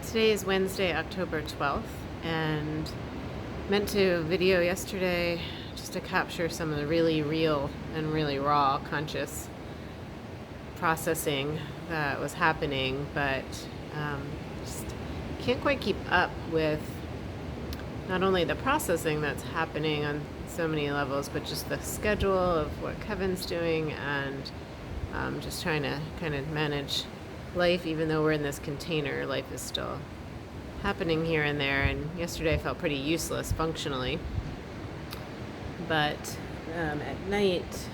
Today is Wednesday, October 12th, and meant to video yesterday just to capture some of the really real and really raw conscious processing that was happening, but just can't quite keep up with not only the processing that's happening on so many levels, but just the schedule of what Kevin's doing and just trying to kind of manage life. Even though we're in this container, life is still happening here and there, and yesterday I felt pretty useless functionally. But at night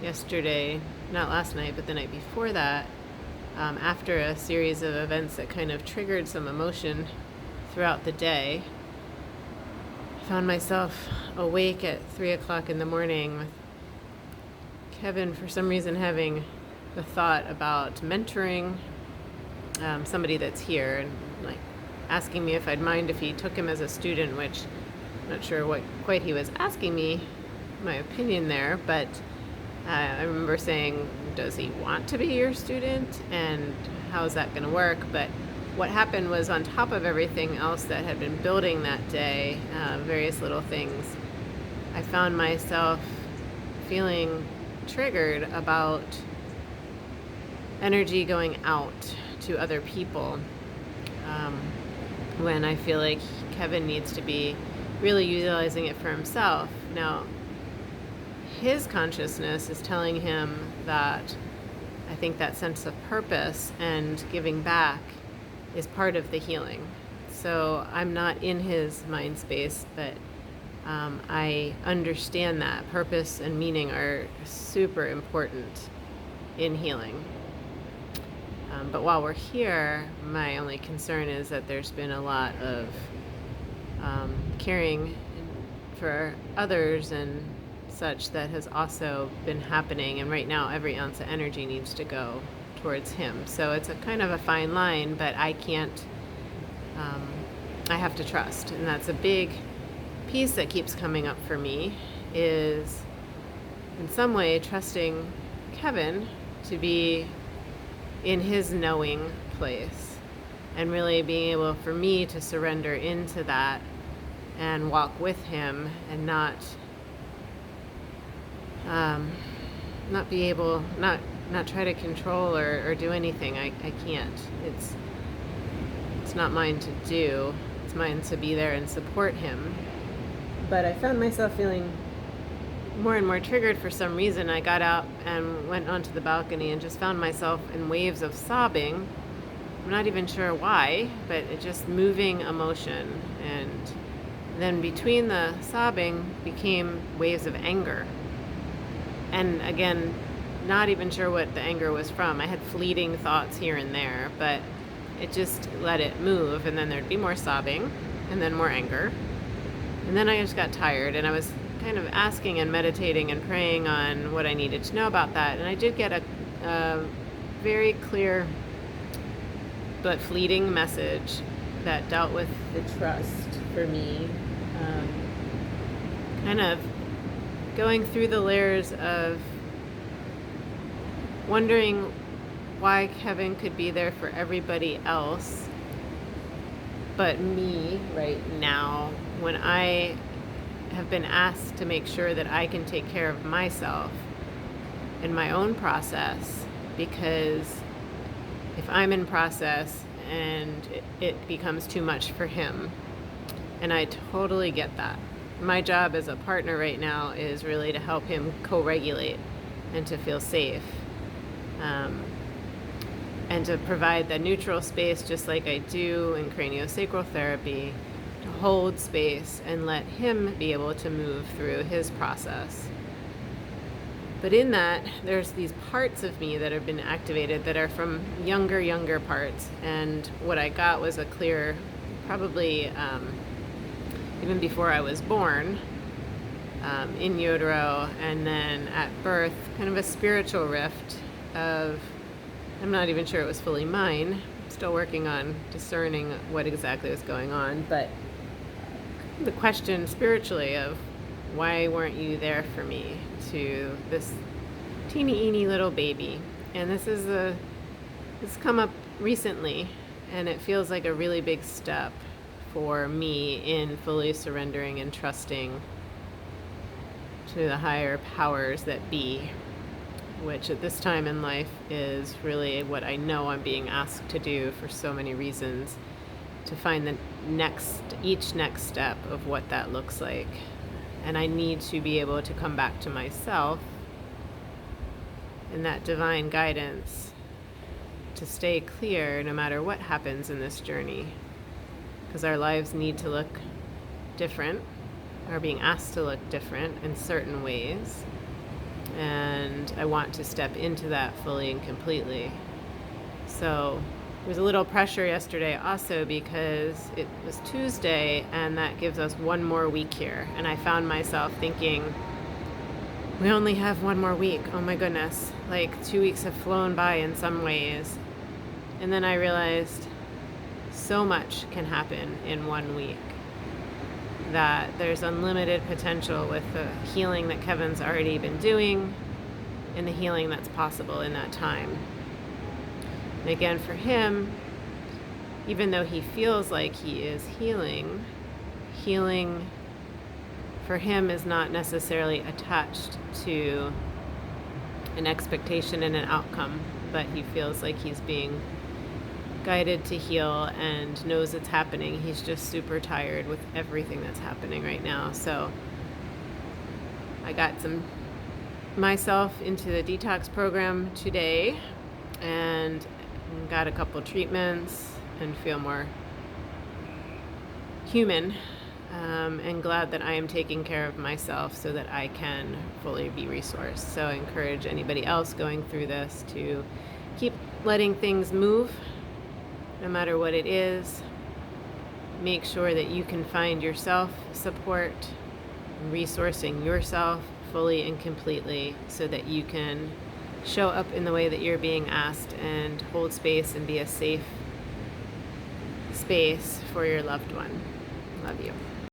yesterday, not last night but the night before that, after a series of events that kind of triggered some emotion throughout the day, I found myself awake at 3 o'clock in the morning with Kevin for some reason having the thought about mentoring somebody that's here, and like asking me if I'd mind if he took him as a student, which I'm not sure what quite he was asking me, my opinion there, but I remember saying, does he want to be your student and how is that going to work? But what happened was, on top of everything else that had been building that day, various little things, I found myself feeling triggered about energy going out to other people, when I feel like Kevin needs to be really utilizing it for himself. Now, his consciousness is telling him that I think that sense of purpose and giving back is part of the healing. So I'm not in his mind space, but I understand that purpose and meaning are super important in healing. But while we're here, my only concern is that there's been a lot of caring for others and such that has also been happening, and right now every ounce of energy needs to go towards him. So it's a kind of a fine line, but I can't, I have to trust. And that's a big piece that keeps coming up for me, is in some way trusting Kevin to be in his knowing place, and really being able for me to surrender into that and walk with him, and not be able, not try to control or do anything. I can't. It's not mine to do. It's mine to be there and support him. But I found myself feeling more and more triggered for some reason. I got out and went onto the balcony and just found myself in waves of sobbing. I'm not even sure why, but it just moving emotion. And then between the sobbing became waves of anger. And again, not even sure what the anger was from. I had fleeting thoughts here and there, but it just let it move, and then there'd be more sobbing and then more anger. And then I just got tired, and I was kind of asking and meditating and praying on what I needed to know about that. And I did get a very clear but fleeting message that dealt with the trust for me, kind of going through the layers of wondering why Kevin could be there for everybody else but me right now, when I have been asked to make sure that I can take care of myself in my own process. Because if I'm in process and it becomes too much for him, and I totally get that. My job as a partner right now is really to help him co-regulate and to feel safe, and to provide the neutral space, just like I do in craniosacral therapy, to hold space and let him be able to move through his process. But in that, there's these parts of me that have been activated that are from younger parts. And what I got was a clear, probably even before I was born, in utero, and then at birth, kind of a spiritual rift of, I'm not even sure it was fully mine. I'm still working on discerning what exactly was going on, but the question spiritually of, why weren't you there for me, to this teeny-eeny little baby. And this come up recently, And it feels like a really big step for me in fully surrendering and trusting to the higher powers that be, which at this time in life is really what I know I'm being asked to do for so many reasons, to find each next step of what that looks like. And I need to be able to come back to myself in that divine guidance to stay clear no matter what happens in this journey, because our lives need to look different, are being asked to look different in certain ways, and I want to step into that fully and completely. So there was a little pressure yesterday also because it was Tuesday, and that gives us one more week here, and I found myself thinking, we only have one more week. Oh my goodness, like 2 weeks have flown by in some ways. And then I realized so much can happen in 1 week, that there's unlimited potential with the healing that Kevin's already been doing and the healing that's possible in that time. And again, for him, even though he feels like he is healing for him is not necessarily attached to an expectation and an outcome, but he feels like he's being guided to heal and knows it's happening. He's just super tired with everything that's happening right now. So I got myself into the detox program today and got a couple treatments and feel more human, and glad that I am taking care of myself so that I can fully be resourced. So I encourage anybody else going through this to keep letting things move, no matter what it is. Make sure that you can find yourself support, resourcing yourself fully and completely so that you can show up in the way that you're being asked and hold space and be a safe space for your loved one. Love you.